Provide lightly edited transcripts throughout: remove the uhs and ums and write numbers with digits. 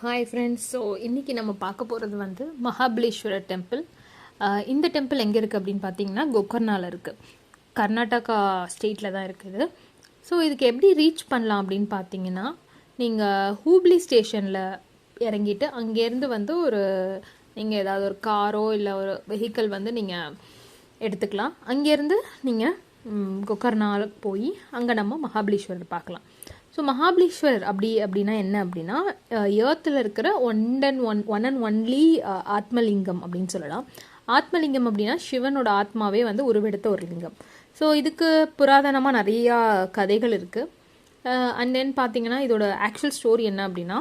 Hi friends. So இன்றைக்கி நம்ம பார்க்க போகிறது வந்து மகாபலேஸ்வரர் டெம்பிள். இந்த டெம்பிள் எங்கே இருக்குது அப்படின்னு பார்த்தீங்கன்னா கோகர்னாவில் இருக்குது. கர்நாடகா ஸ்டேட்டில் தான் இருக்குது. ஸோ இதுக்கு எப்படி ரீச் பண்ணலாம் அப்படின்னு பார்த்தீங்கன்னா, நீங்கள் ஹூப்ளி ஸ்டேஷனில் இறங்கிட்டு அங்கேருந்து வந்து நீங்கள் ஏதாவது ஒரு காரோ இல்லை ஒரு வெஹிக்கிள் வந்து நீங்கள் எடுத்துக்கலாம். அங்கேருந்து நீங்கள் கோகர்னால போய் அங்கே நம்ம மகாபலேஸ்வரர் பார்க்கலாம். ஸோ மகாபலேஸ்வரர் அப்படின்னா என்ன அப்படின்னா, ஏர்த்தில் இருக்கிற ஒன் அண்ட் ஒன்லி ஆத்மலிங்கம் அப்படின்னு சொல்லலாம். ஆத்மலிங்கம் அப்படின்னா சிவனோட ஆத்மாவே வந்து உருவெடுத்த ஒரு லிங்கம். ஸோ இதுக்கு புராதனமாக நிறையா கதைகள் இருக்குது. அண்ட் தென் பார்த்தீங்கன்னா இதோட ஆக்சுவல் ஸ்டோரி என்ன அப்படின்னா,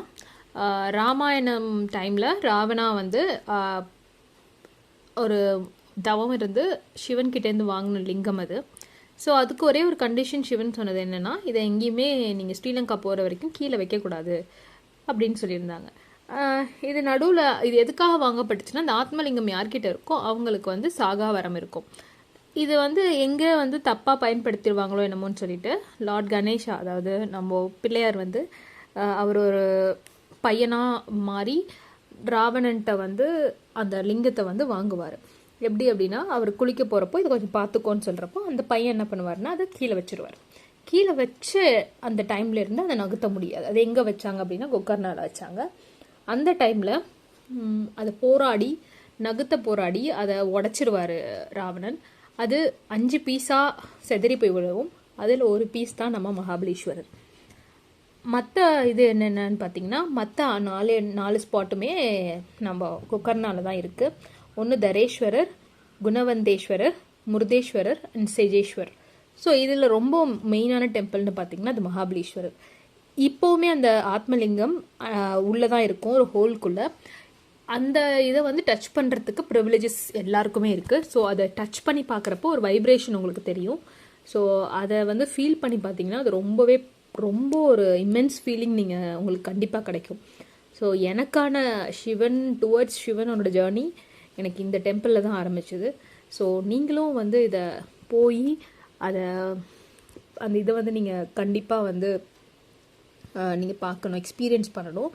ராமாயணம் டைமில் ராவணா வந்து ஒரு தவம் இருந்து சிவன்கிட்டேருந்து வாங்கின லிங்கம் அது. ஸோ அதுக்கு ஒரே ஒரு கண்டிஷன் சிவன் சொன்னது என்னென்னா, இதை எங்கேயுமே நீங்கள் ஸ்ரீலங்கா போகிற வரைக்கும் கீழே வைக்கக்கூடாது அப்படின்னு சொல்லியிருந்தாங்க. இது நடுவில் இது எதுக்காக வாங்கப்பட்டுச்சுன்னா, இந்த ஆத்மலிங்கம் யார்கிட்ட இருக்கோ அவங்களுக்கு வந்து சாகா வரம் இருக்கும். இது வந்து எங்கே வந்து தப்பாக பயன்படுத்திடுவாங்களோ என்னமோன்னு சொல்லிட்டு லார்ட் கணேஷா, அதாவது நம்ம பிள்ளையார் வந்து அவர் ஒரு பையனாக மாறி ராவணன்ட்ட வந்து அந்த லிங்கத்தை வந்து வாங்குவார். எப்படி அப்படின்னா, அவர் குளிக்க போகிறப்போ இது கொஞ்சம் பார்த்துக்கோன்னு சொல்கிறப்போ அந்த பையன் என்ன பண்ணுவார்னா அதை கீழே வச்சுருவார். கீழே வச்சு அந்த டைமில் இருந்து அதை நகர்த்த முடியாது. அது எங்கே வச்சாங்க அப்படின்னா கோகர்னால வச்சாங்க. அந்த டைமில் அதை போராடி அதை உடச்சிருவார் ராவணன். அது 5 பீஸாக செதறி போய் விழுவும். அதில் ஒரு பீஸ் தான் நம்ம மகாபலேஸ்வரர். மற்ற இது என்னென்னு பார்த்தீங்கன்னா, மற்ற 4 ஸ்பாட்டுமே நம்ம கோகர்னால தான் இருக்குது. ஒன்று தரேஸ்வரர், குணவந்தேஸ்வரர், முருதேஸ்வரர் அண்ட் செஜேஸ்வர். ஸோ இதில் ரொம்ப மெயினான டெம்பிள்னு பார்த்தீங்கன்னா அது மகாபலேஸ்வரர். இப்போவுமே அந்த ஆத்மலிங்கம் உள்ளே தான் இருக்கும், ஒரு ஹோல்குள்ளே. அந்த இதை வந்து டச் பண்ணுறதுக்கு ப்ரிவிலேஜஸ் எல்லாருக்குமே இருக்குது. ஸோ அதை டச் பண்ணி பார்க்குறப்போ ஒரு வைப்ரேஷன் உங்களுக்கு தெரியும். ஸோ அதை வந்து ஃபீல் பண்ணி பார்த்தீங்கன்னா அது ரொம்ப ஒரு இம்மென்ஸ் ஃபீலிங் உங்களுக்கு கண்டிப்பாக கிடைக்கும். ஸோ எனக்கான டுவர்ட்ஸ் சிவனோட ஜேர்னி எனக்கு இந்த டெம்பிளில் தான் ஆரம்பிச்சது. ஸோ நீங்களும் வந்து இதை போய் அந்த இதை வந்து நீங்கள் கண்டிப்பாக வந்து நீங்கள் பார்க்கணும், எக்ஸ்பீரியன்ஸ் பண்ணணும்.